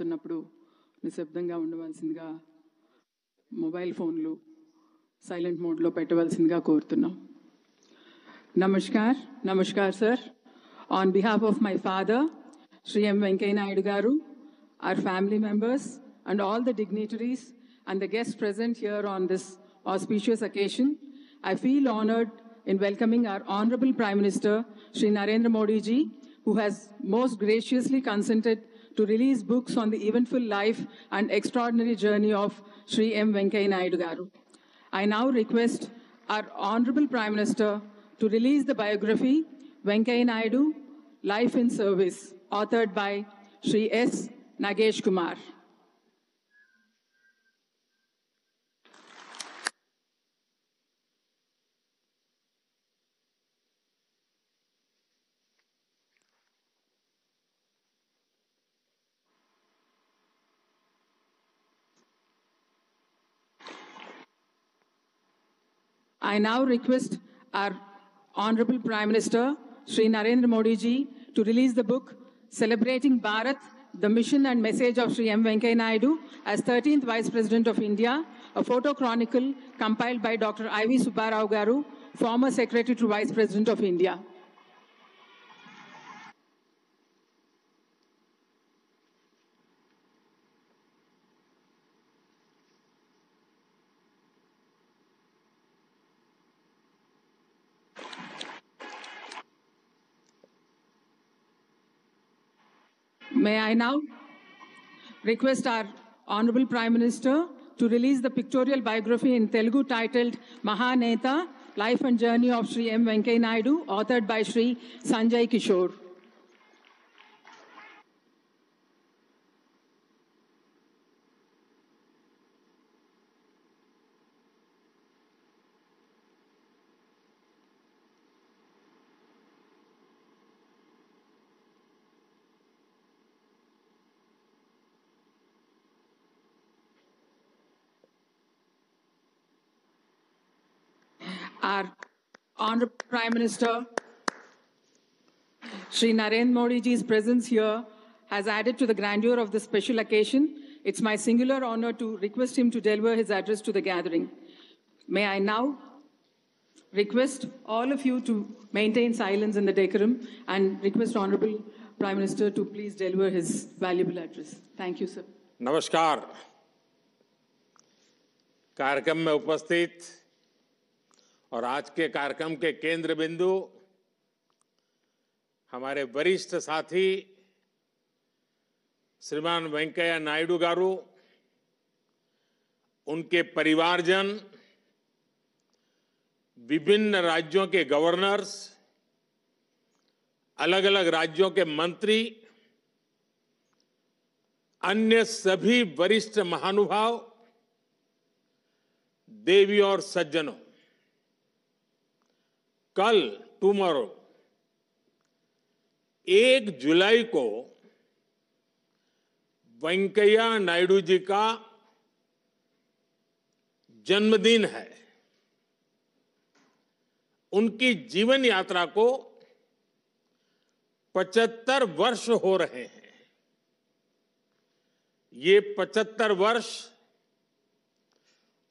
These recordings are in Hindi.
మాట్లాడుతున్నప్పుడు నిశ్శబ్దంగా ఉండవలసిందిగా మొబైల్ ఫోన్లు సైలెంట్ మోడ్లో పెట్టవలసిందిగా కోరుతున్నాం. Namaskar sir. On behalf of my father, Shri M. Venkaiah Naidu Garu, our family members, and all the dignitaries and the guests present here on this auspicious occasion, I feel honored in welcoming our Honorable Prime Minister, Shri Narendra Modi ji, who has most graciously consented to release books on the eventful life and extraordinary journey of Shri M. Venkaiah Naidu Garu. I now request our Honorable Prime Minister to release the biography, Venkaiah Naidu, Life in Service, authored by Shri S. Nagesh Kumar. I now request our Honorable Prime Minister, Shri Narendra Modi ji, to release the book Celebrating Bharat, the Mission and Message of Shri M. Venkaiah Naidu as 13th Vice President of India, a photo chronicle compiled by Dr. I.V. Subbarao Garu, former Secretary to Vice President of India. May I now request our Honorable Prime Minister to release the pictorial biography in Telugu titled Mahaneta, Life and Journey of Shri M. Venkaiah Naidu, authored by Shri Sanjay Kishore. Our Honorable Prime Minister, Shri Narendra Modi ji's presence here has added to the grandeur of this special occasion. It's my singular honor to request him to deliver his address to the gathering. May I now request all of you to maintain silence in the decorum and request Honorable Prime Minister to please deliver his valuable address. Thank you, sir. नमस्कार. कार्यक्रम में उपस्थित और आज के कार्यक्रम के केंद्र बिंदु हमारे वरिष्ठ साथी श्रीमान वेंकैया नायडू गारू, उनके परिवारजन, विभिन्न राज्यों के गवर्नर्स, अलग अलग राज्यों के मंत्री, अन्य सभी वरिष्ठ महानुभाव, देवी और सज्जनों, कल टुमारो 1 जुलाई को वेंकैया नायडू जी का जन्मदिन है. उनकी जीवन यात्रा को 75 वर्ष हो रहे हैं. ये 75 वर्ष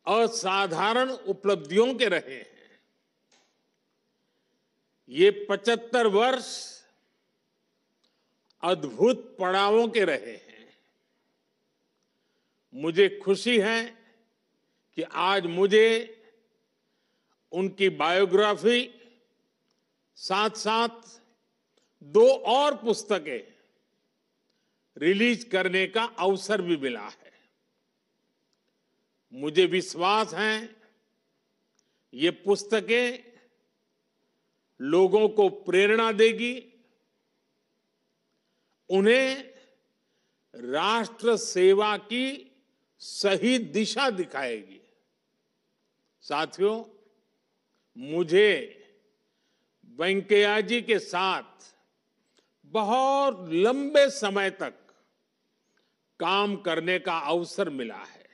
असाधारण उपलब्धियों के रहे हैं. ये 75 वर्ष अद्भुत पड़ावों के रहे हैं. मुझे खुशी है कि आज मुझे उनकी बायोग्राफी साथ साथ 2 और पुस्तकें रिलीज करने का अवसर भी मिला है. मुझे विश्वास है ये पुस्तकें लोगों को प्रेरणा देगी, उन्हें राष्ट्र सेवा की सही दिशा दिखाएगी. साथियों, मुझे वेंकैया जी के साथ बहुत लंबे समय तक काम करने का अवसर मिला है.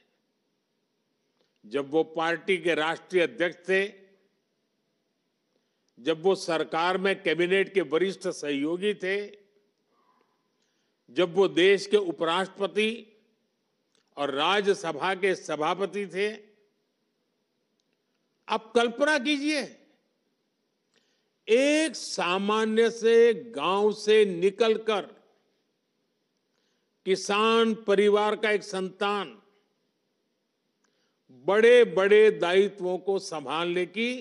जब वो पार्टी के राष्ट्रीय अध्यक्ष थे, जब वो सरकार में कैबिनेट के वरिष्ठ सहयोगी थे, जब वो देश के उपराष्ट्रपति और राज्यसभा के सभापति थे। आप कल्पना कीजिए, एक सामान्य से गांव से निकलकर किसान परिवार का एक संतान बड़े बड़े दायित्वों को संभालने की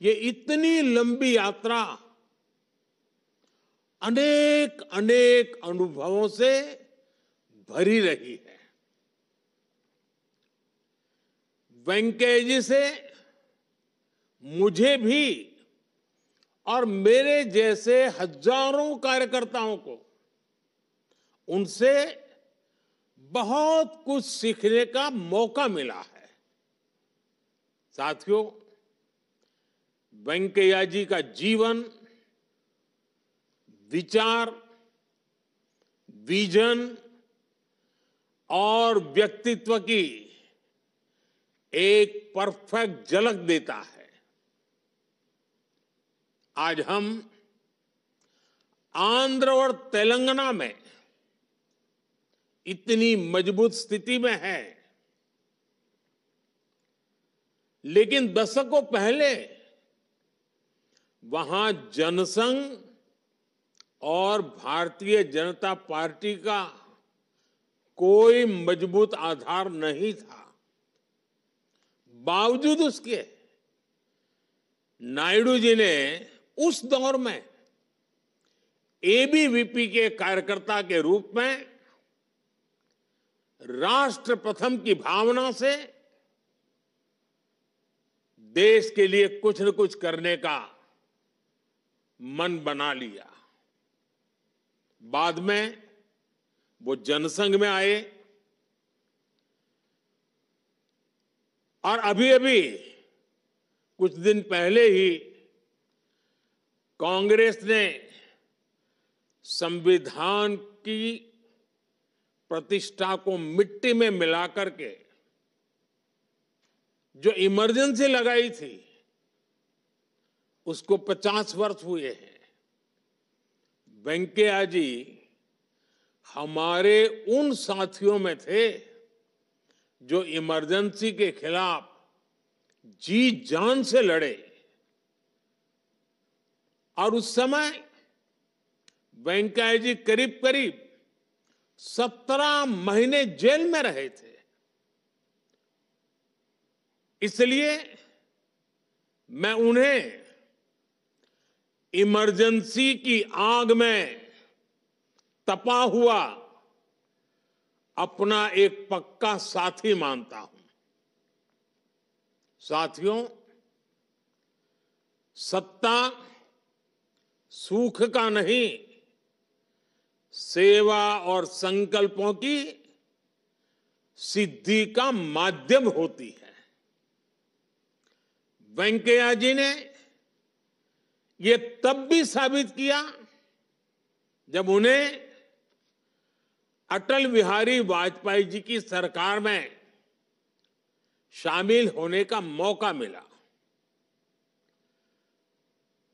ये इतनी लंबी यात्रा अनेक अनेक अनुभवों से भरी रही है। वेंकैया जी से मुझे भी और मेरे जैसे हजारों कार्यकर्ताओं को उनसे बहुत कुछ सीखने का मौका मिला है। साथियों, वेंकैया जी का जीवन, विचार, विजन और व्यक्तित्व की एक परफेक्ट झलक देता है। आज हम आंध्र और तेलंगाना में इतनी मजबूत स्थिति में है, लेकिन दशकों पहले वहां जनसंघ और भारतीय जनता पार्टी का कोई मजबूत आधार नहीं था। बावजूद उसके नायडू जी ने उस दौर में एबीवीपी के कार्यकर्ता के रूप में राष्ट्र प्रथम की भावना से देश के लिए कुछ न कुछ करने का मन बना लिया। बाद में वो जनसंघ में आए और अभी अभी कुछ दिन पहले ही कांग्रेस ने संविधान की प्रतिष्ठा को मिट्टी में मिलाकर के जो इमरजेंसी लगाई थी उसको 50 वर्ष हुए हैं। वेंकैया जी हमारे उन साथियों में थे जो इमरजेंसी के खिलाफ जी जान से लड़े और उस समय वेंकैया जी करीब करीब 17 महीने जेल में रहे थे। इसलिए मैं उन्हें इमरजेंसी की आग में तपा हुआ अपना एक पक्का साथी मानता हूं। साथियों, सत्ता सुख का नहीं, सेवा और संकल्पों की सिद्धि का माध्यम होती है। वेंकैया जी ने ये तब भी साबित किया जब उन्हें अटल बिहारी वाजपेयी जी की सरकार में शामिल होने का मौका मिला।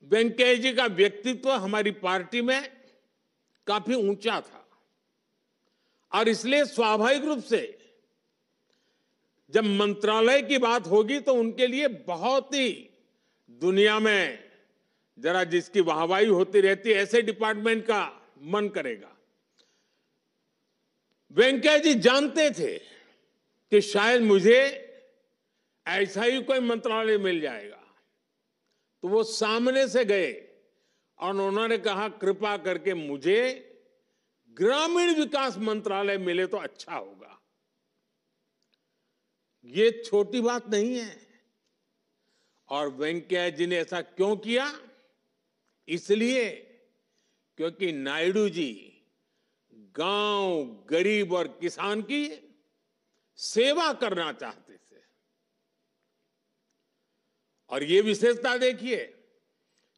वेंकैया जी का व्यक्तित्व हमारी पार्टी में काफी ऊंचा था और इसलिए स्वाभाविक रूप से जब मंत्रालय की बात होगी तो उनके लिए बहुत ही दुनिया में जरा जिसकी वाहवाही होती रहती है ऐसे डिपार्टमेंट का मन करेगा। वेंकैया जी जानते थे कि शायद मुझे ऐसा ही कोई मंत्रालय मिल जाएगा, तो वो सामने से गए और उन्होंने कहा कृपा करके मुझे ग्रामीण विकास मंत्रालय मिले तो अच्छा होगा। ये छोटी बात नहीं है। और वेंकैया जी ने ऐसा क्यों किया? इसलिए क्योंकि नायडू जी गांव, गरीब और किसान की सेवा करना चाहते थे। और ये विशेषता देखिए,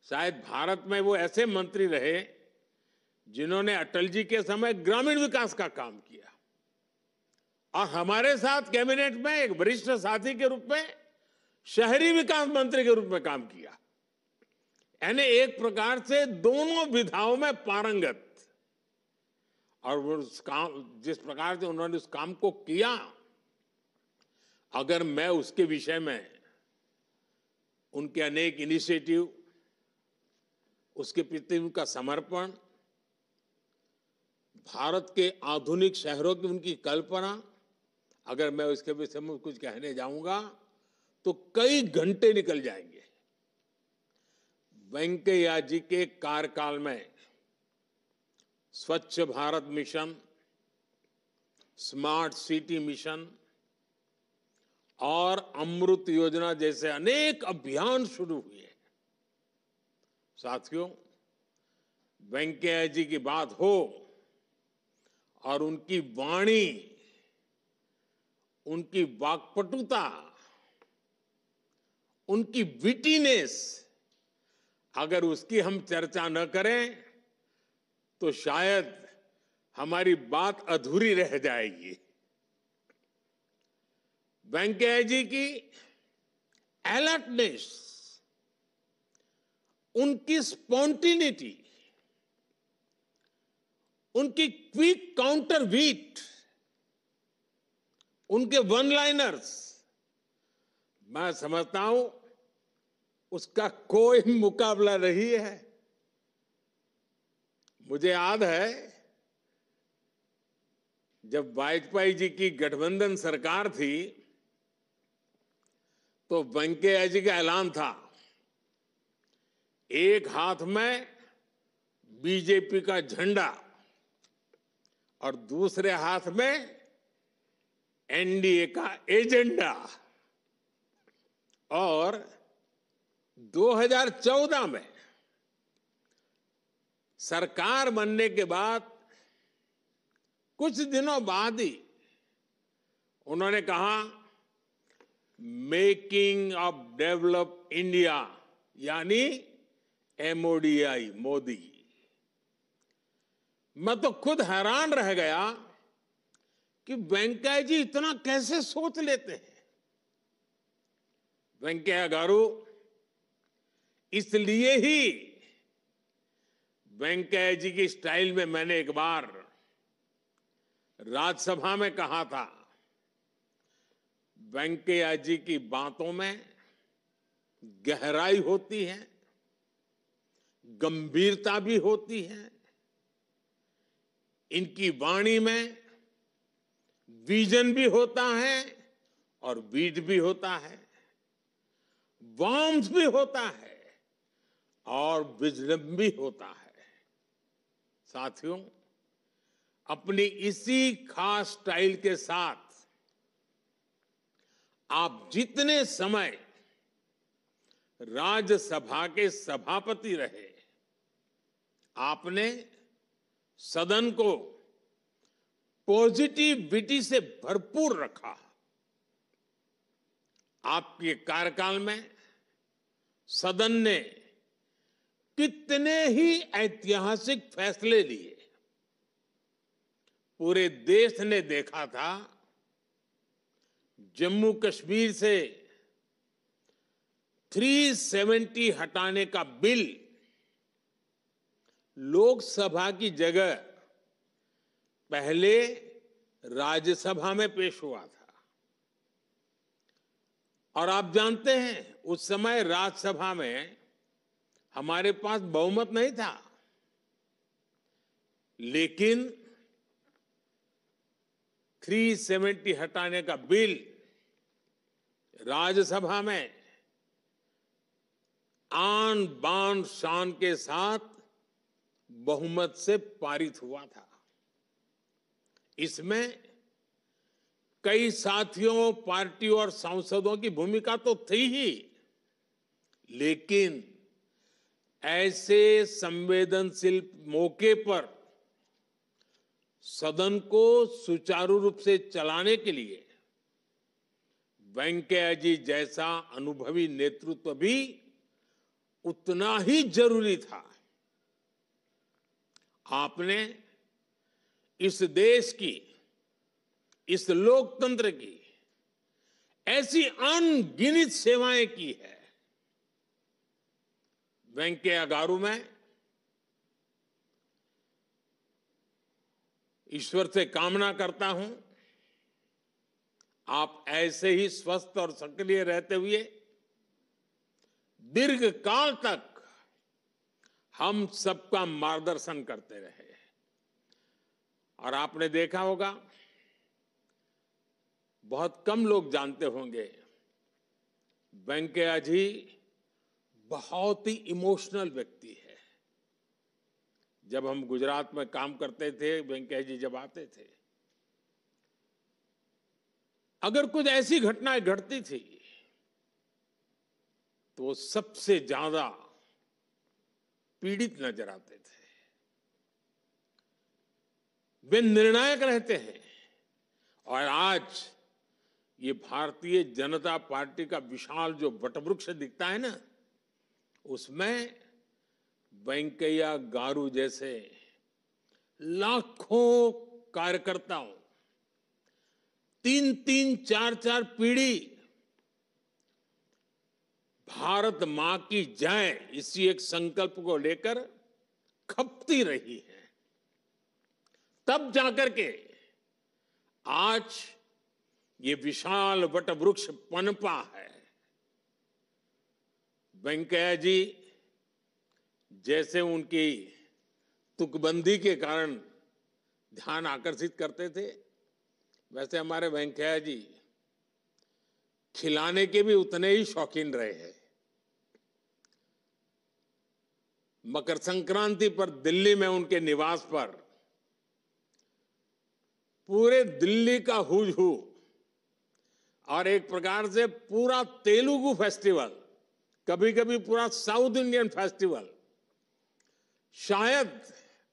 शायद भारत में वो ऐसे मंत्री रहे जिन्होंने अटल जी के समय ग्रामीण विकास का काम किया और हमारे साथ कैबिनेट में एक वरिष्ठ साथी के रूप में शहरी विकास मंत्री के रूप में काम किया। यानी एक प्रकार से दोनों विधाओं में पारंगत। और वो उस काम, जिस प्रकार से उन्होंने उस काम को किया, अगर मैं उसके विषय में उनके अनेक इनिशिएटिव, उसके प्रति उनका समर्पण, भारत के आधुनिक शहरों की उनकी कल्पना, अगर मैं उसके विषय में कुछ कहने जाऊंगा तो कई घंटे निकल जाएंगे। वेंकैया जी के कार्यकाल में स्वच्छ Bharat mission, smart city mission और अमृत योजना जैसे अनेक अभियान शुरू हुए। साथियों, वेंकैया जी की बात हो और उनकी वाणी, उनकी वाक्पटुता, उनकी विटीनेस, अगर उसकी हम चर्चा न करें तो शायद हमारी बात अधूरी रह जाएगी। वेंकैया जी की अलर्टनेस, उनकी स्पॉन्टिनिटी, उनकी क्विक काउंटर बीट, उनके वन लाइनर्स, मैं समझता हूं उसका कोई मुकाबला नहीं है। मुझे याद है जब वाजपेयी जी की गठबंधन सरकार थी तो वेंकैया जी का ऐलान था, एक हाथ में बीजेपी का झंडा और दूसरे हाथ में एनडीए का एजेंडा। और 2014 में सरकार बनने के बाद कुछ दिनों बाद ही उन्होंने कहा, मेकिंग ऑफ डेवलप इंडिया, यानी MODI, मोदी। मैं तो खुद हैरान रह गया कि वेंकैया जी इतना कैसे सोच लेते हैं। वेंकैया गारू, इसलिए ही वेंकैया जी की स्टाइल में मैंने एक बार राज्यसभा में कहा था, वेंकैया जी की बातों में गहराई होती है, गंभीरता भी होती है, इनकी वाणी में विजन भी होता है और बीट भी होता है, वार्मथ भी होता है और विजडम भी होता है। साथियों, अपनी इसी खास स्टाइल के साथ आप जितने समय राज्यसभा के सभापति रहे, आपने सदन को पॉजिटिविटी से भरपूर रखा। आपके कार्यकाल में सदन ने कितने ही ऐतिहासिक फैसले लिए। पूरे देश ने देखा था, जम्मू कश्मीर से 370 हटाने का बिल लोकसभा की जगह पहले राज्यसभा में पेश हुआ था। और आप जानते हैं, उस समय राज्यसभा में हमारे पास बहुमत नहीं था, लेकिन 370 हटाने का बिल राज्यसभा में आन बान शान के साथ बहुमत से पारित हुआ था। इसमें कई साथियों, पार्टियों और सांसदों की भूमिका तो थी ही, लेकिन ऐसे संवेदनशील मौके पर सदन को सुचारू रूप से चलाने के लिए वेंकैया जी जैसा अनुभवी नेतृत्व भी उतना ही जरूरी था। आपने इस देश की, इस लोकतंत्र की ऐसी अनगिनत सेवाएं की है। वेंकैया गारू में ईश्वर से कामना करता हूं आप ऐसे ही स्वस्थ और सक्रिय रहते हुए दीर्घ काल तक हम सबका मार्गदर्शन करते रहे। और आपने देखा होगा, बहुत कम लोग जानते होंगे, वेंकैया जी बहुत ही इमोशनल व्यक्ति है। जब हम गुजरात में काम करते थे, वेंकैया जी जब आते थे, अगर कुछ ऐसी घटनाएं घटती थी तो वो सबसे ज्यादा पीड़ित नजर आते थे। वे निर्णायक रहते हैं। और आज ये भारतीय जनता पार्टी का विशाल जो वटवृक्ष दिखता है ना, उसमें वेंकैया गारू जैसे लाखों कार्यकर्ताओं, 3-3, 4-4 पीढ़ी भारत मां की जय इसी एक संकल्प को लेकर खपती रही है। तब जाकर के आज ये विशाल वटवृक्ष पनपा है। वेंकैया जी जैसे उनकी तुकबंदी के कारण ध्यान आकर्षित करते थे, वैसे हमारे वेंकैया जी खिलाने के भी उतने ही शौकीन रहे हैं। मकर संक्रांति पर दिल्ली में उनके निवास पर पूरे दिल्ली का हुज हू और एक प्रकार से पूरा तेलुगु फेस्टिवल, कभी कभी पूरा साउथ इंडियन फेस्टिवल, शायद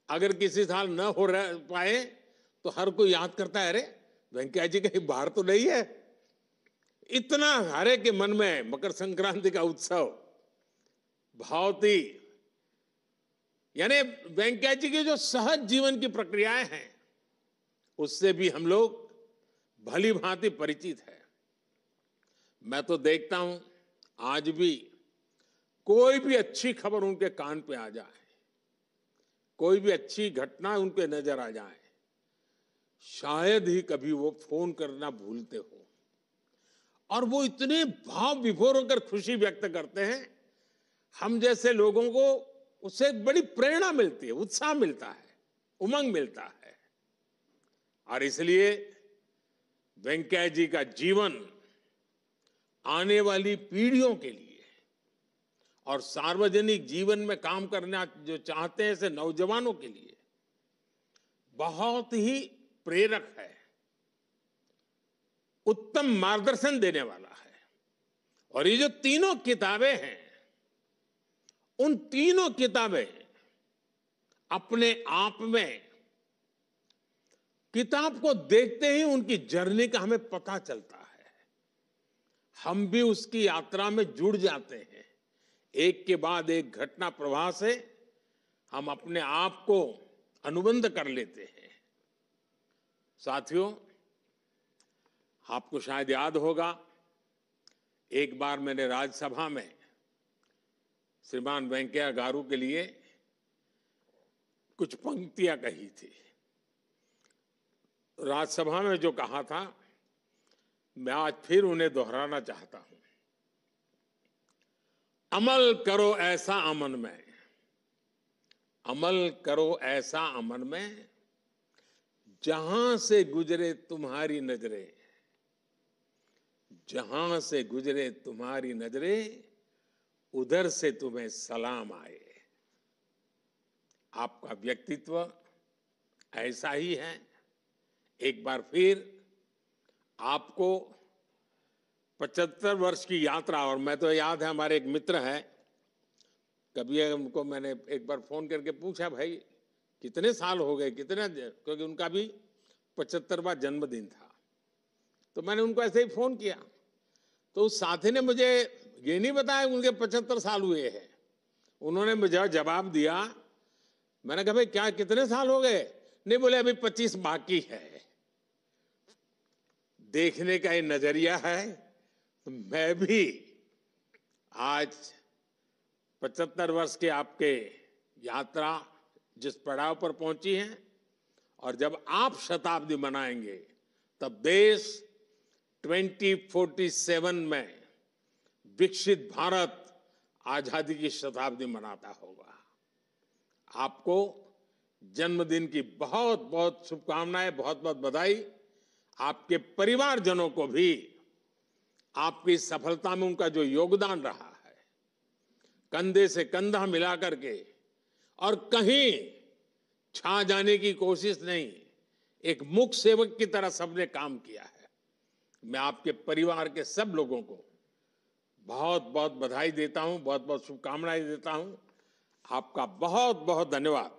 अगर किसी साल न हो पाए तो हर कोई याद करता है, अरे वेंकैया जी कहीं बाहर तो नहीं है। इतना हरे के मन में मकर संक्रांति का उत्सव बहुत ही, यानी वेंकैया जी की जो सहज जीवन की प्रक्रियाएं हैं उससे भी हम लोग भली भांति परिचित है। मैं तो देखता हूं आज भी कोई भी अच्छी खबर उनके कान पे आ जाए, कोई भी अच्छी घटना उनके नजर आ जाए, शायद ही कभी वो फोन करना भूलते हो। और वो इतने भाव विभोर होकर खुशी व्यक्त करते हैं, हम जैसे लोगों को उससे एक बड़ी प्रेरणा मिलती है, उत्साह मिलता है, उमंग मिलता है। और इसलिए वेंकैया जी का जीवन आने वाली पीढ़ियों के लिए और सार्वजनिक जीवन में काम करना जो चाहते हैं ऐसे नौजवानों के लिए बहुत ही प्रेरक है, उत्तम मार्गदर्शन देने वाला है। और ये जो तीनों किताबें हैं, उन तीनों किताबें अपने आप में, किताब को देखते ही उनकी जर्नी का हमें पता चलता है, हम भी उसकी यात्रा में जुड़ जाते हैं। एक के बाद एक घटना प्रवाह से हम अपने आप को अनुबंध कर लेते हैं। साथियों, आपको शायद याद होगा, एक बार मैंने राज्यसभा में श्रीमान वेंकैया गारू के लिए कुछ पंक्तियां कही थी। राज्यसभा में जो कहा था, मैं आज फिर उन्हें दोहराना चाहता हूं। अमल करो ऐसा अमन में, अमल करो ऐसा अमन में, जहां से गुजरे तुम्हारी नजरें, जहां से गुजरे तुम्हारी नजरें, उधर से तुम्हें सलाम आए। आपका व्यक्तित्व ऐसा ही है। एक बार फिर आपको 75 वर्ष की यात्रा, और मैं तो याद है हमारे एक मित्र हैं, कभी उनको मैंने एक बार फोन करके पूछा, भाई कितने साल हो गए, कितने, क्योंकि उनका भी 75वां जन्मदिन था। तो मैंने उनको ऐसे ही फोन किया, तो उस साथी ने मुझे ये नहीं बताया उनके 75 साल हुए हैं। उन्होंने मुझे जवाब दिया, मैंने कहा भाई क्या कितने साल हो गए? नहीं, बोले अभी 25 बाकी है। देखने का ये नजरिया है। तो मैं भी आज 75 वर्ष के आपके यात्रा जिस पड़ाव पर पहुंची है, और जब आप शताब्दी मनाएंगे तब देश 2047 में विकसित भारत आजादी की शताब्दी मनाता होगा। आपको जन्मदिन की बहुत बहुत शुभकामनाएं, बहुत बहुत बधाई। आपके परिवारजनों को भी आपकी सफलता में उनका जो योगदान रहा है, कंधे से कंधा मिला करके और कहीं छा जाने की कोशिश नहीं, एक मुख्य सेवक की तरह सबने काम किया है। मैं आपके परिवार के सब लोगों को बहुत बहुत बधाई देता हूं, बहुत बहुत शुभकामनाएं देता हूं। आपका बहुत बहुत धन्यवाद।